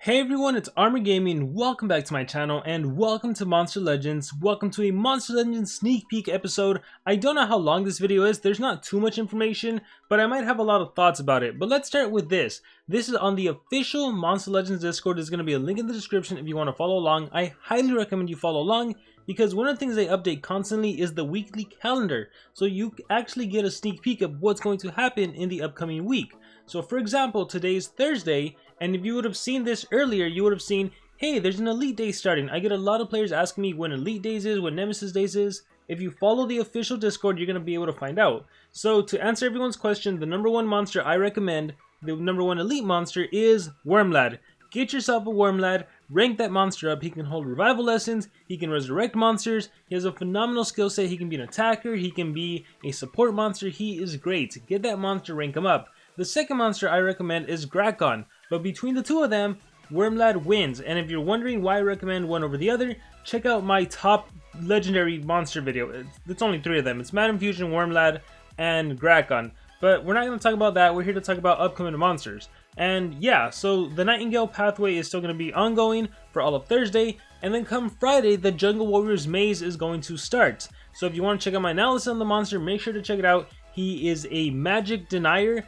Hey everyone, it's Armor Gaming. Welcome back to my channel and welcome to Monster Legends. Welcome to a Monster Legends sneak peek episode. I don't know how long this video is. There's not too much information, but I might have a lot of thoughts about it. But let's start with this. This is on the official Monster Legends Discord. There's going to be a link in the description if you want to follow along. I highly recommend you follow along because one of the things they update constantly is the weekly calendar. So you actually get a sneak peek of what's going to happen in the upcoming week. So for example, today's Thursday, and if you would have seen this earlier, you would have seen, hey, there's an Elite Day starting. I get a lot of players asking me when Elite Days is, when Nemesis Days is. If you follow the official Discord, you're going to be able to find out. So to answer everyone's question, the number one monster I recommend, the number one Elite monster is Wormlad. Get yourself a Wormlad, rank that monster up. He can hold revival lessons, he can resurrect monsters, he has a phenomenal skill set, he can be an attacker, he can be a support monster, he is great. Get that monster, rank him up. The second monster I recommend is Grakon, but between the two of them, Wormlad wins. And if you're wondering why I recommend one over the other, check out my top legendary monster video. It's only three of them. It's Madam Fusion, Wormlad, and Grakon. But we're not going to talk about that. We're here to talk about upcoming monsters. And yeah, so the Nightingale pathway is still going to be ongoing for all of Thursday. And then come Friday, the Jungle Warriors Maze is going to start. So if you want to check out my analysis on the monster, make sure to check it out. He is a magic denier.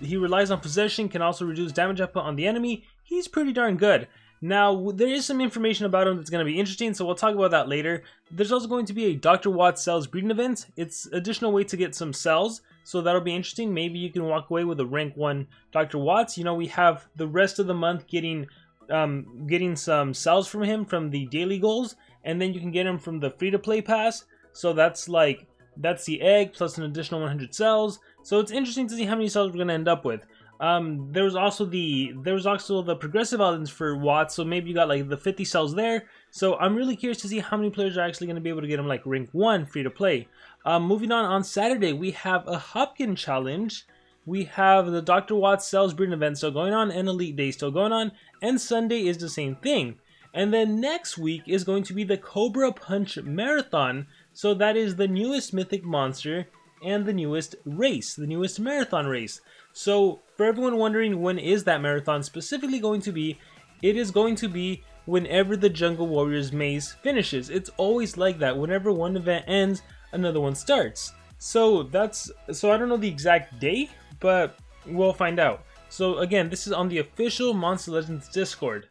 He relies on possession, can also reduce damage output on the enemy. He's pretty darn good. Now, there is some information about him that's going to be interesting, so we'll talk about that later. There's also going to be a Dr. Watts cells breeding event. It's additional way to get some cells, so that'll be interesting. Maybe you can walk away with a rank 1 Dr. Watts. You know, we have the rest of the month getting some cells from him from the daily goals, and then you can get them from the free-to-play pass. So that's the egg plus an additional 100 cells. So it's interesting to see how many cells we're going to end up with. There was also the progressive islands for Watts, so maybe you got like the 50 cells there. So I'm really curious to see how many players are actually going to be able to get them like rank 1 free to play. Moving on Saturday, we have a Hopkins challenge. We have the Dr. Watts cells breeding event still going on, and Elite Day still going on, and Sunday is the same thing. And then next week is going to be the Cobra Punch Marathon. So that is the newest Mythic monster and the newest race, the newest marathon race. So for everyone wondering when is that marathon specifically going to be, it is going to be whenever the Jungle Warriors Maze finishes. It's always like that. Whenever one event ends, another one starts. So I don't know the exact date, but we'll find out. So again, this is on the official Monster Legends Discord.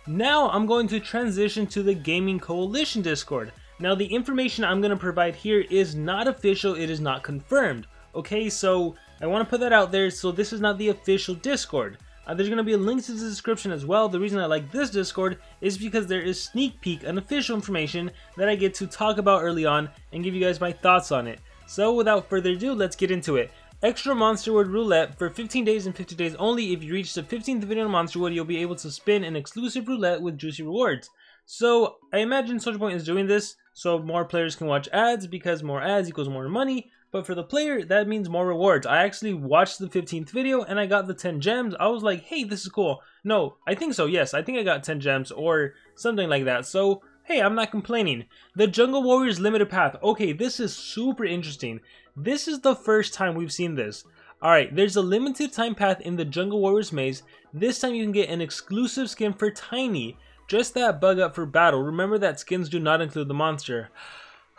Now I'm going to transition to the Gaming Coalition Discord. Now the information I'm going to provide here is not official, it is not confirmed. Okay, so I want to put that out there, so this is not the official Discord. There's going to be a link to the description as well. The reason I like this Discord is because there is sneak peek, unofficial information that I get to talk about early on and give you guys my thoughts on it. So without further ado, let's get into it. Extra Monster Word Roulette for 15 days and 50 days only. If you reach the 15th video on Monster Word, you'll be able to spin an exclusive roulette with juicy rewards. So I imagine Social Point is doing this so more players can watch ads, because more ads equals more money. But for the player, that means more rewards. I actually watched the 15th video and I got the 10 gems. I was like, hey, this is cool. No, I think so, yes. I think I got 10 gems or something like that. So, hey, I'm not complaining. The Jungle Warriors Limited Path. Okay, this is super interesting. This is the first time we've seen this. Alright, there's a limited time path in the Jungle Warriors Maze. This time you can get an exclusive skin for Tiny. Just that bug up for battle. Remember that skins do not include the monster.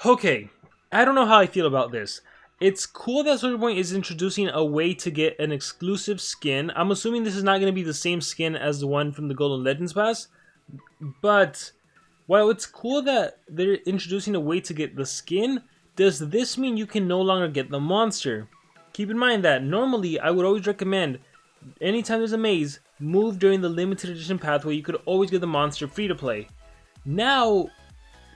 Okay, I don't know how I feel about this. It's cool that Social Point is introducing a way to get an exclusive skin. I'm assuming this is not going to be the same skin as the one from the Golden Legends Pass. But while it's cool that they're introducing a way to get the skin, does this mean you can no longer get the monster? Keep in mind that normally I would always recommend, anytime there's a maze, move during the limited edition pathway. You could always get the monster free to play. Now,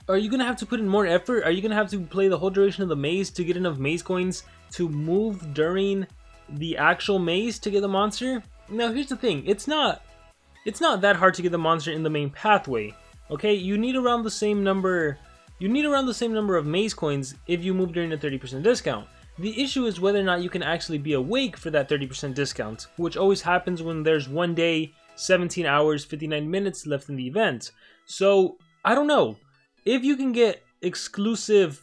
are you going to have to put in more effort? Are you going to have to play the whole duration of the maze to get enough maze coins to move during the actual maze to get the monster? Now here's the thing, it's not that hard to get the monster in the main pathway. Okay, you need around the same number of maze coins if you move during a 30% discount. The issue is whether or not you can actually be awake for that 30% discount, which always happens when there's 1 day, 17 hours, 59 minutes left in the event. So, I don't know. If you can get an exclusive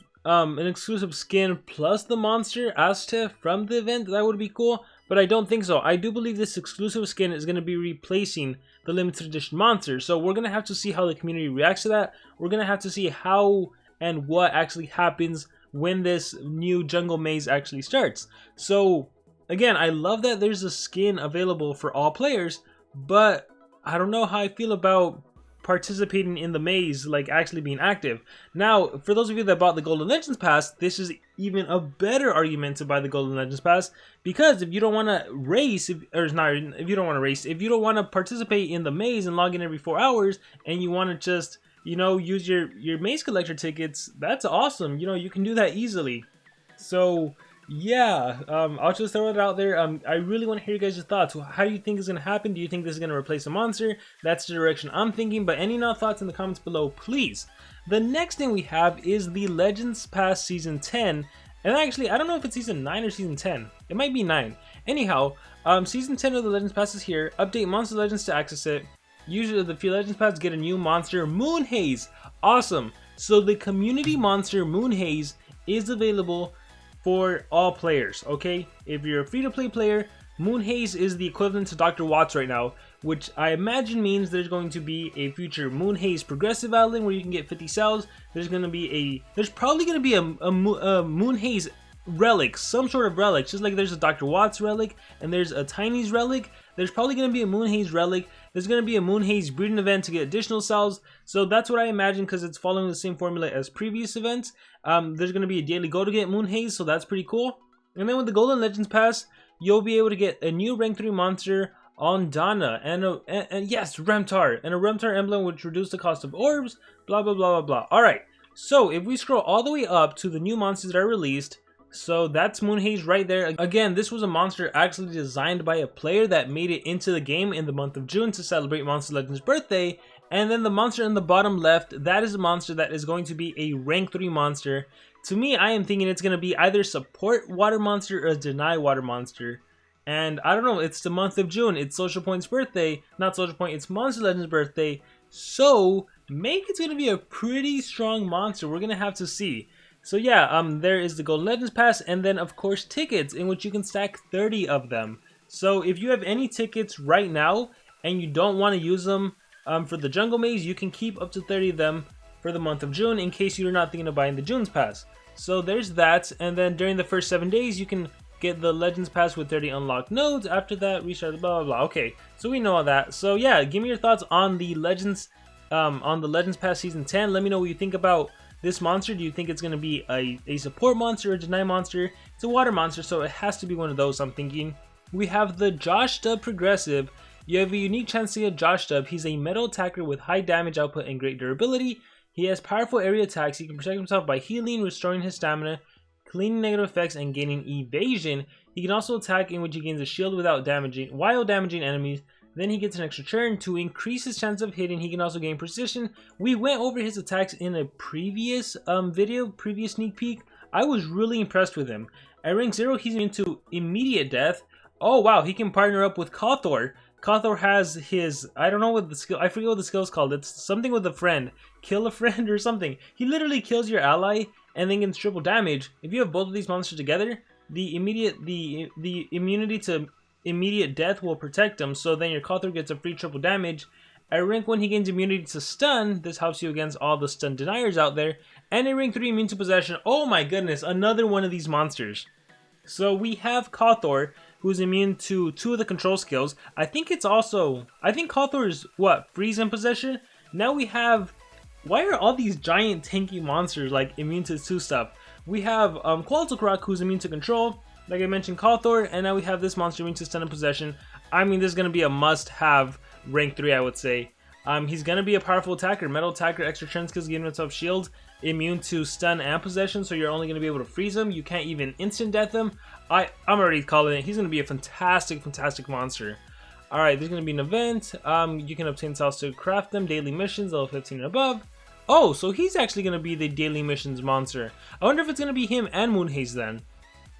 skin plus the monster Aztec from the event, that would be cool. but I don't think so. I do believe this exclusive skin is going to be replacing the limited edition monster. So we're going to have to see how the community reacts to that. We're going to have to see how and what actually happens when this new jungle maze actually starts. So again, I love that there's a skin available for all players, but I don't know how I feel about participating in the maze, like actually being active. Now, for those of you that bought the Golden Legends Pass, this is even a better argument to buy the Golden Legends Pass, because if you don't want to race, if you don't want to participate in the maze and log in every 4 hours, and you want to just, you know, use your maze collector tickets, that's awesome. You know, you can do that easily. So yeah, I'll just throw it out there. I really want to hear you guys' thoughts. How do you think is going to happen? Do you think this is going to replace a monster? That's the direction I'm thinking, but any thoughts in the comments below, please. The next thing we have is the Legends Pass Season 10, and actually, I don't know if it's Season 9 or Season 10. It might be 9. Anyhow, Season 10 of the Legends Pass is here. Update Monster Legends to access it. Usually, the few Legends Pass get a new monster, Moonhaze. Awesome. So the community monster, Moonhaze, is available for all players, okay? If you're a free-to-play player, Moonhaze is the equivalent to Dr. Watts right now, which I imagine means there's going to be a future Moonhaze progressive island where you can get 50 cells. There's probably going to be a Moonhaze relic, some sort of relic, just like there's a Dr. Watts relic and there's a Tiny's relic. There's probably going to be a Moonhaze relic. There's going to be a Moonhaze breeding event to get additional cells. So that's what I imagine, because it's following the same formula as previous events. There's going to be a daily go to get Moonhaze, so that's pretty cool. And then with the Golden Legends Pass, you'll be able to get a new rank 3 monster on Donna, and yes, remntar, and a remntar emblem which reduces the cost of orbs, blah blah blah blah blah. Alright, so if we scroll all the way up to the new monsters that are released, so that's Moonhaze right there. Again, this was a monster actually designed by a player that made it into the game in the month of June to celebrate Monster Legend's birthday. And then the monster in the bottom left, that is a monster that is going to be a rank 3 monster. To me, I am thinking it's going to be either support water monster or deny water monster. And I don't know, it's the month of June, it's Social Point's birthday, not Social Point, it's Monster Legend's birthday. So maybe it's going to be a pretty strong monster. We're going to have to see. So yeah, there is the Golden Legends Pass, and then of course tickets, in which you can stack 30 of them. So if you have any tickets right now and you don't want to use them for the Jungle Maze, you can keep up to 30 of them for the month of June in case you're not thinking of buying the June's Pass. So there's that, and then during the first 7 days you can get the Legends Pass with 30 unlocked nodes. After that, restart, blah blah blah. Okay, so we know all that. So yeah, give me your thoughts on the Legends Pass Season 10. Let me know what you think about this monster. Do you think it's going to be a support monster or a deny monster? It's a water monster, so it has to be one of those, I'm thinking. We have the Joshdub Progressive. You have a unique chance to get Joshdub. He's a metal attacker with high damage output and great durability. He has powerful area attacks. He can protect himself by healing, restoring his stamina, cleaning negative effects, and gaining evasion. He can also attack, in which he gains a shield while damaging enemies. Then he gets an extra turn to increase his chance of hitting. He can also gain precision. We went over his attacks in a previous previous sneak peek. I was really impressed with him. At rank 0, he's into immediate death. Oh wow, he can partner up with Kothor. Kothor has his, I don't know what the skill, I forget what the skill is called. It's something with a friend. Kill a friend or something. He literally kills your ally and then gets triple damage. If you have both of these monsters together, the immunity to immediate death will protect him, so then your Kothor gets a free triple damage. At rank 1, he gains immunity to stun. This helps you against all the stun deniers out there. And at rank 3, immune to possession. Oh my goodness, another one of these monsters. So we have Kothor, who's immune to 2 of the control skills. I think Kothor is, what, freeze and possession? Now we have, why are all these giant tanky monsters like immune to 2 stuff? We have Qualtocroc, who's immune to control. Like I mentioned, Kothor, and now we have this monster immune to stun and possession. I mean, this is going to be a must-have rank 3, I would say. He's going to be a powerful attacker. Metal attacker, extra turn skills, giving himself shield, immune to stun and possession, so you're only going to be able to freeze him. You can't even instant death him. I'm already calling it. He's going to be a fantastic, fantastic monster. Alright, there's going to be an event. You can obtain cells to craft them. Daily missions, level 15 and above. Oh, so he's actually going to be the daily missions monster. I wonder if it's going to be him and Moonhaze then.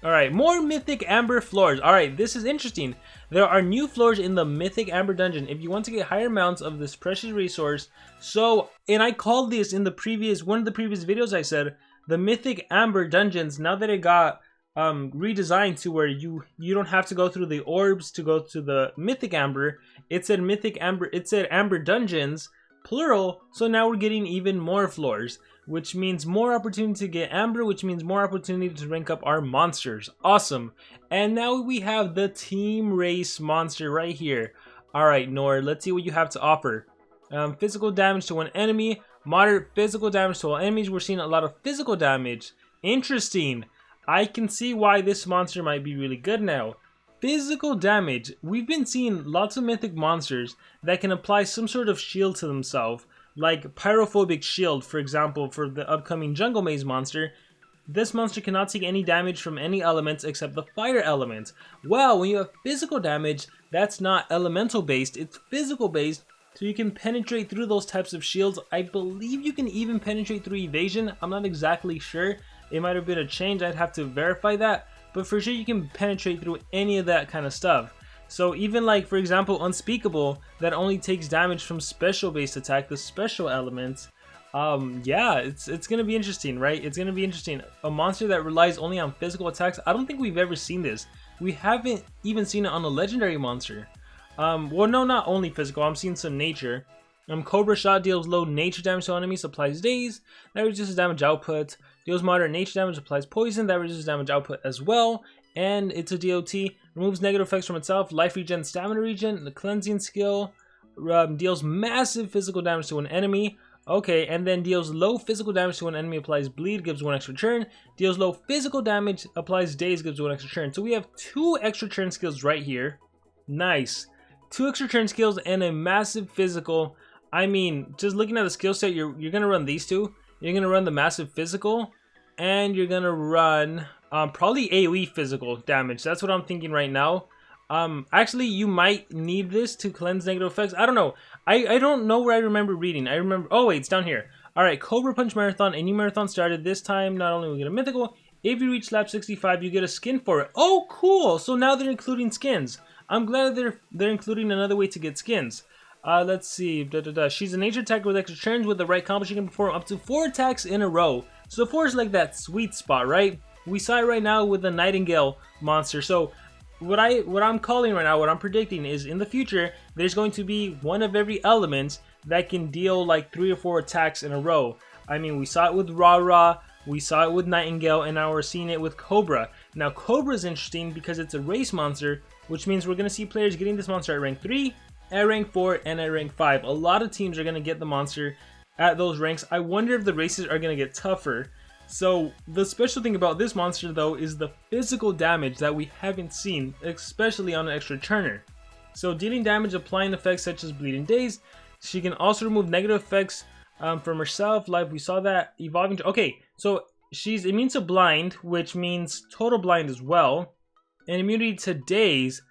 Alright, more Mythic Amber floors. Alright, this is interesting. There are new floors in the Mythic Amber dungeon if you want to get higher amounts of this precious resource. So, and I called this in the previous, one of the previous videos I said, the Mythic Amber dungeons, now that it got redesigned to where you don't have to go through the orbs to go to the Mythic Amber. It said Mythic Amber, it said Amber Dungeons, plural, so now we're getting even more floors, which means more opportunity to get Amber, which means more opportunity to rank up our monsters. Awesome. And now we have the Team Race monster right here. Alright, Noar, let's see what you have to offer. Physical damage to one enemy, moderate physical damage to all enemies. We're seeing a lot of physical damage. Interesting. I can see why this monster might be really good now. Physical damage. We've been seeing lots of mythic monsters that can apply some sort of shield to themselves, like Pyrophobic Shield, for example, for the upcoming Jungle Maze monster. This monster cannot take any damage from any elements except the fire element. Well, when you have physical damage, that's not elemental based, it's physical based, so you can penetrate through those types of shields. I believe you can even penetrate through evasion. I'm not exactly sure. It might have been a change, I'd have to verify that, but for sure you can penetrate through any of that kind of stuff. So even like, for example, Unspeakable, that only takes damage from special based attack, the special elements. Yeah, it's gonna be interesting, right? It's gonna be interesting. A monster that relies only on physical attacks, I don't think we've ever seen this. We haven't even seen it on a legendary monster. Well, no, not only physical, I'm seeing some nature. Cobra Shot deals low nature damage to enemies, applies daze, that reduces damage output. Deals moderate nature damage, applies poison, that reduces damage output as well. And it's a DOT, removes negative effects from itself, life regen, stamina regen, the cleansing skill, deals massive physical damage to an enemy. Okay, and then deals low physical damage to an enemy, applies bleed, gives 1 extra turn. Deals low physical damage, applies daze, gives 1 extra turn. So we have 2 extra turn skills right here. Nice. 2 extra turn skills and a massive physical. I mean, just looking at the skill set, you're gonna run these two. You're gonna run the massive physical, and you're gonna run probably AoE physical damage. That's what I'm thinking right now. Actually, you might need this to cleanse negative effects. I don't know. I don't know where I remember reading. I remember. Oh wait, it's down here. All right, Cobra Punch Marathon. A new marathon started this time. Not only will we get a mythical, if you reach lap 65, you get a skin for it. Oh, cool. So now they're including skins. I'm glad they're including another way to get skins. Let's see. She's a nature attacker with extra turns. With the right combo, she can perform up to 4 attacks in a row. So 4 is like that sweet spot, right? We saw it right now with the Nightingale monster. So what I'm calling right now, what I'm predicting is in the future, there's going to be one of every element that can deal like 3 or 4 attacks in a row. I mean, we saw it with Ra, we saw it with Nightingale, and now we're seeing it with Cobra. Now Cobra is interesting because it's a race monster, which means we're going to see players getting this monster at rank 3, at rank 4, and at rank 5. A lot of teams are going to get the monster at those ranks. I wonder if the races are going to get tougher. So the special thing about this monster though is the physical damage that we haven't seen, especially on an extra turner. So dealing damage, applying effects such as bleeding daze. She can also remove negative effects from herself, like we saw that evolving. Okay, so she's immune to blind, which means total blind as well, and immunity to daze.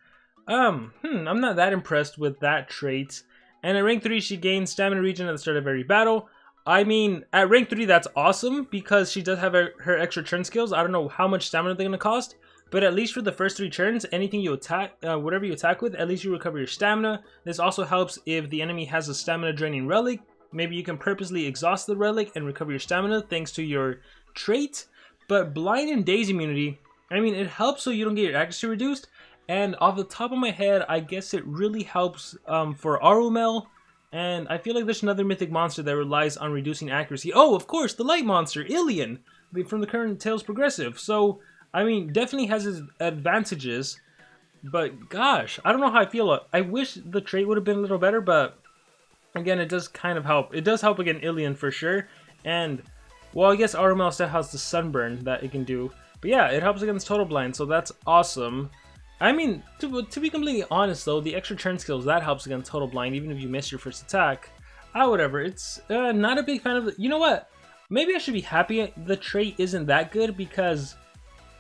I'm not that impressed with that trait. And at rank 3, she gains stamina regen at the start of every battle. I mean, at rank 3, that's awesome because she does have her extra turn skills. I don't know how much stamina they're going to cost, but at least for the first 3 turns, anything you attack, whatever you attack with, at least you recover your stamina. This also helps if the enemy has a stamina draining relic. Maybe you can purposely exhaust the relic and recover your stamina thanks to your trait. But blind and daze immunity, I mean, it helps so you don't get your accuracy reduced. And off the top of my head, I guess it really helps for Arumel. And I feel like there's another mythic monster that relies on reducing accuracy. Oh, of course, the light monster, Ilian, from the current Tales Progressive. So, I mean, definitely has its advantages. But gosh, I don't know how I feel. I wish the trait would have been a little better, but again, it does kind of help. It does help against Ilian for sure. And, well, I guess Arumel still has the sunburn that it can do. But yeah, it helps against total blind, so that's awesome. I mean, to be completely honest though, the extra turn skills, that helps against total blind even if you miss your first attack. Whatever, it's not a big fan of the... You know what? Maybe I should be happy the trait isn't that good because,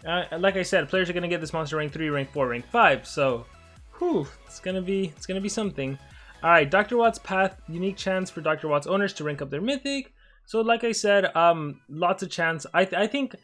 like I said, players are going to get this monster rank 3, rank 4, rank 5, so, whew, it's gonna be something. Alright, Dr. Watt's Path, unique chance for Dr. Watt's owners to rank up their mythic. So like I said, lots of chance. I think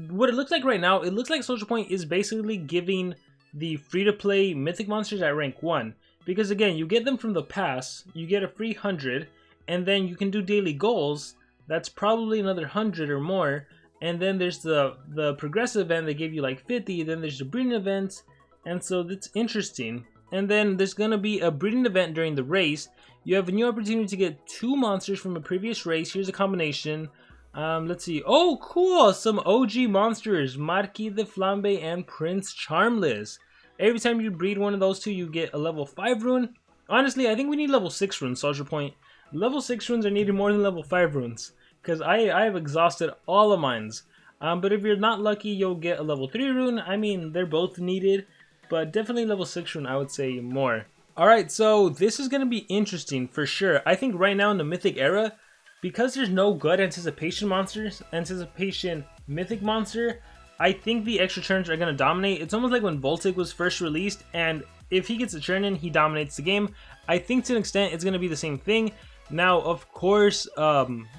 what it looks like right now, it looks like Social Point is basically giving the free-to-play mythic monsters at rank 1. Because again, you get them from the pass, you get a free 100, and then you can do daily goals, that's probably another 100 or more, And then there's the progressive event that gave you like 50. Then there's the breeding event, and so that's interesting. And then there's gonna be a breeding event during the race. You have a new opportunity to get 2 monsters from a previous race. Here's a combination. Let's see. Oh, cool! Some OG monsters, Marquis the Flambe and Prince Charmless. Every time you breed one of those two, you get a level 5 rune. Honestly, I think we need level 6 runes, Soldier Point. Level 6 runes are needed more than level 5 runes, because I have exhausted all of mines. But if you're not lucky, you'll get a level 3 rune. I mean, they're both needed, but definitely level 6 rune, I would say more. Alright, so this is going to be interesting for sure. I think right now in the Mythic era, because there's no good anticipation monsters, anticipation Mythic monster, I think the extra turns are going to dominate. It's almost like when Voltic was first released, and if he gets a turn in, he dominates the game. I think to an extent it's going to be the same thing. Now, of course,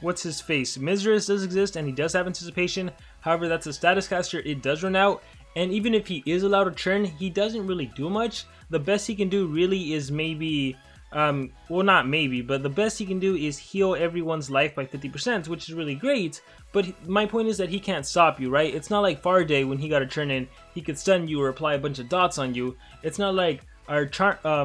what's his face? Mizra's does exist, and he does have anticipation. However, that's a status caster. It does run out, and even if he is allowed a turn, he doesn't really do much. The best he can do really is maybe, well, not maybe, but the best he can do is heal everyone's life by 50%, which is really great. But my point is that he can't stop you, right? It's not like Faraday when he got a turn in, he could stun you or apply a bunch of dots on you. It's not like our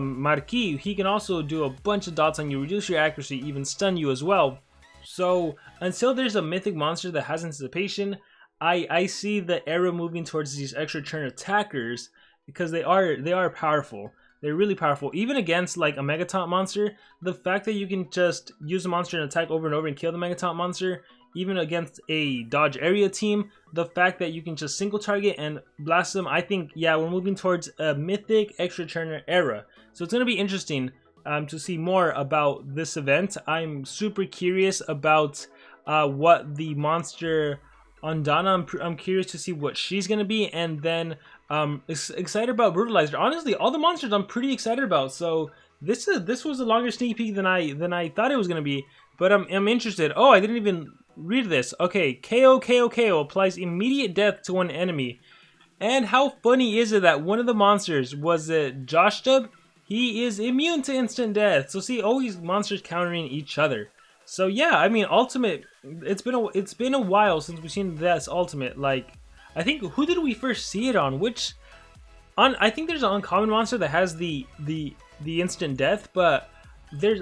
Marquis, he can also do a bunch of dots on you, reduce your accuracy, even stun you as well. So until there's a mythic monster that has anticipation, I see the era moving towards these extra turn attackers, because they are powerful. They're really powerful. Even against like a Megataunt monster, the fact that you can just use a monster and attack over and over and kill the Megataunt monster, even against a dodge area team, the fact that you can just single target and blast them, I think, yeah, we're moving towards a mythic extra turner era. So it's going to be interesting to see more about this event. I'm super curious about what the monster Undana, I'm curious to see what she's going to be, and then excited about Brutalizer. Honestly, all the monsters I'm pretty excited about. So this was a longer sneak peek than I thought it was going to be, but I'm interested. Oh, I didn't even read this. Okay, KO applies immediate death to one enemy. And how funny is it that one of the monsters was Joshdub? He is immune to instant death. So see, always monsters countering each other. So yeah, I mean, ultimate. It's been a while since we've seen this ultimate. Like, I think, who did we first see it on? I think there's an uncommon monster that has the instant death, but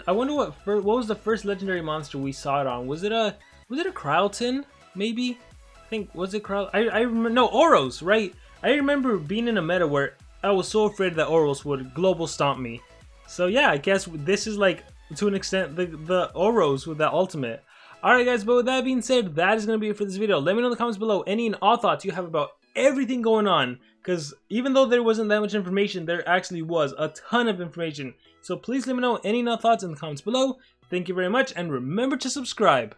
I wonder what was the first legendary monster we saw it on? Was it a Kryleton? Maybe. I think, was it Kryleton? I remember, no, Oros, right? I remember being in a meta where I was so afraid that Oros would global stomp me. So yeah, I guess this is like, to an extent, the Oros with that ultimate. Alright guys, but with that being said, that is going to be it for this video. Let me know in the comments below any and all thoughts you have about everything going on, because even though there wasn't that much information, there actually was a ton of information. So please let me know any and all thoughts in the comments below. Thank you very much, and remember to subscribe.